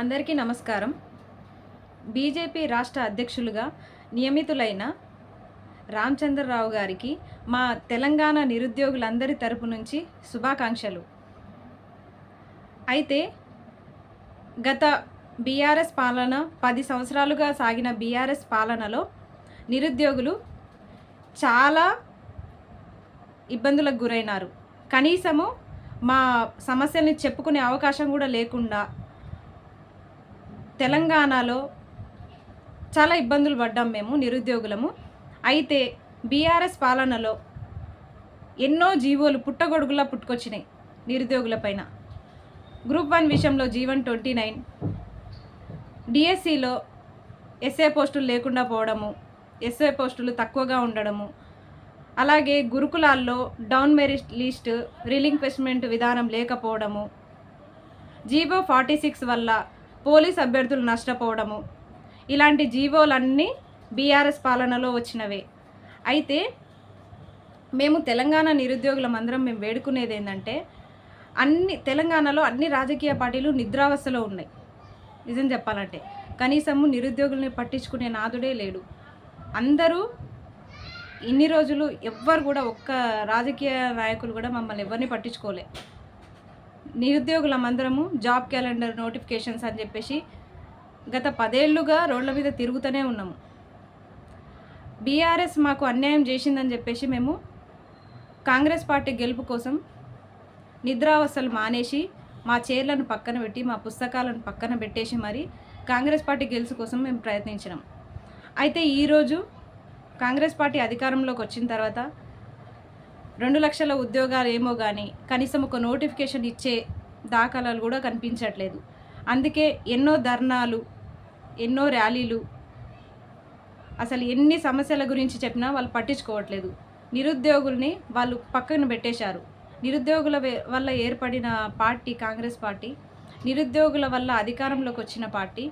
అందరికీ నమస్కారం. బీజేపీ రాష్ట్ర అధ్యక్షులుగా నియమితులైన రామచంద్రరావు గారికి మా తెలంగాణ నిరుద్యోగులందరి తరపు నుంచి శుభాకాంక్షలు. అయితే గత బీఆర్ఎస్ పాలన 10 సంవత్సరాలుగా సాగిన బీఆర్ఎస్ పాలనలో నిరుద్యోగులు చాలా ఇబ్బందులకు గురైనారు. కనీసము మా సమస్యల్ని చెప్పుకునే అవకాశం కూడా లేకుండా తెలంగాణలో చాలా ఇబ్బందులు పడ్డాం మేము నిరుద్యోగులము. అయితే బీఆర్ఎస్ పాలనలో ఎన్నో జీవోలు పుట్టగొడుగులా పుట్టుకొచ్చినాయి నిరుద్యోగుల పైన. గ్రూప్ 1 విషయంలో G129, డిఎస్సిలో ఎస్ఏ పోస్టులు లేకుండా పోవడము, ఎస్ఏ పోస్టులు తక్కువగా ఉండడము, అలాగే గురుకులాల్లో డౌన్ మెరిట్ లిస్ట్ రిలింక్వెస్ట్మెంట్ విధానం లేకపోవడము, జీవో 46 వల్ల పోలీస్ అభ్యర్థులు నష్టపోవడము, ఇలాంటి జీవోలన్నీ బీఆర్ఎస్ పాలనలో వచ్చినవే. అయితే మేము తెలంగాణ నిరుద్యోగులమందరం మేము వేడుకునేది ఏంటంటే, తెలంగాణలో అన్ని రాజకీయ పార్టీలు నిద్రావస్థలో ఉన్నాయి. నిజం చెప్పాలంటే కనీసము నిరుద్యోగుల్ని పట్టించుకునే నాదుడే లేడు. అందరూ ఇన్ని రోజులు ఎవ్వరు కూడా ఒక్క రాజకీయ నాయకులు కూడా మమ్మల్ని ఎవరిని పట్టించుకోలే. నిరుద్యోగులమందరము జాబ్ క్యాలెండర్ నోటిఫికేషన్స్ అని చెప్పేసి గత 10 ఏళ్ళుగా రోడ్ల మీద తిరుగుతూనే ఉన్నాము. బీఆర్ఎస్ మాకు అన్యాయం చేసిందని చెప్పేసి మేము కాంగ్రెస్ పార్టీ గెలుపు కోసం నిద్రావస్థలు మానేసి మా చైర్లను పక్కన పెట్టి మా పుస్తకాలను పక్కన పెట్టేసి మరి కాంగ్రెస్ పార్టీ గెలుపు కోసం మేము ప్రయత్నించినాం. అయితే ఈరోజు కాంగ్రెస్ పార్టీ అధికారంలోకి వచ్చిన తర్వాత 2 లక్షల ఉద్యోగాలు ఏమో కానీ కనీసం ఒక నోటిఫికేషన్ ఇచ్చే దాఖలాలు కూడా కనిపించట్లేదు. అందుకే ఎన్నో ధర్నాలు, ఎన్నో ర్యాలీలు, అసలు ఎన్ని సమస్యల గురించి చెప్పినా వాళ్ళు పట్టించుకోవట్లేదు. నిరుద్యోగుల్ని వాళ్ళు పక్కన పెట్టేశారు. నిరుద్యోగుల వల్ల ఏర్పడిన పార్టీ కాంగ్రెస్ పార్టీ, నిరుద్యోగుల వల్ల అధికారంలోకి వచ్చిన పార్టీ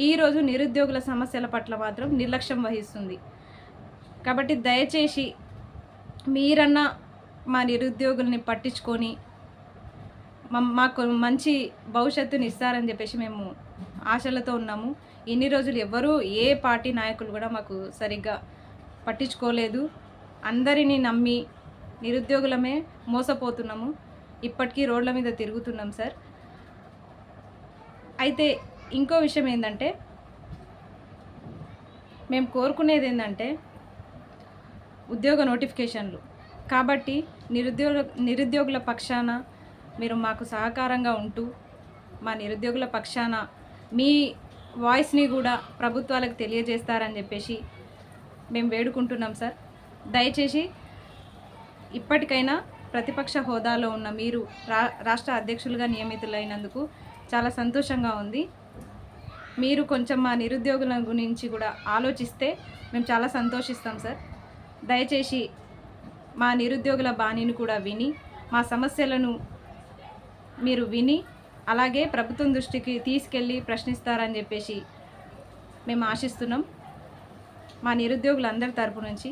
ఈరోజు నిరుద్యోగుల సమస్యల పట్ల మాత్రం నిర్లక్ష్యం వహిస్తుంది. కాబట్టి దయచేసి మీరన్నా మా నిరుద్యోగుల్ని పట్టించుకొని మాకు మంచి భవిష్యత్తుని ఇస్తారని చెప్పేసి మేము ఆశలతో ఉన్నాము. ఇన్ని రోజులు ఎవ్వరూ ఏ పార్టీ నాయకులు కూడా మాకు సరిగ్గా పట్టించుకోలేదు. అందరినీ నమ్మి నిరుద్యోగులమే మోసపోతున్నాము. ఇప్పటికీ రోడ్ల మీద తిరుగుతున్నాం సార్. అయితే ఇంకో విషయం ఏంటంటే, మేము కోరుకునేది ఏంటంటే ఉద్యోగ నోటిఫికేషన్లు. కాబట్టి నిరుద్యోగుల పక్షాన మీరు మాకు సహకారంగా ఉంటూ మా నిరుద్యోగుల పక్షాన మీ వాయిస్ని కూడా ప్రభుత్వాలకు తెలియజేస్తారని చెప్పేసి మేము వేడుకుంటున్నాం సార్. దయచేసి ఇప్పటికైనా ప్రతిపక్ష హోదాలో ఉన్న మీరు రాష్ట్ర అధ్యక్షులుగా నియమితులైనందుకు చాలా సంతోషంగా ఉంది. మీరు కొంచెం మా నిరుద్యోగుల గురించి కూడా ఆలోచిస్తే మేము చాలా సంతోషిస్తాం సార్. దయచేసి మా నిరుద్యోగుల బాణిని కూడా విని మా సమస్యలను మీరు విని అలాగే ప్రభుత్వం దృష్టికి తీసుకెళ్ళి ప్రశ్నిస్తారని చెప్పేసి మేము ఆశిస్తున్నాం. మా నిరుద్యోగులందరి తరపు నుంచి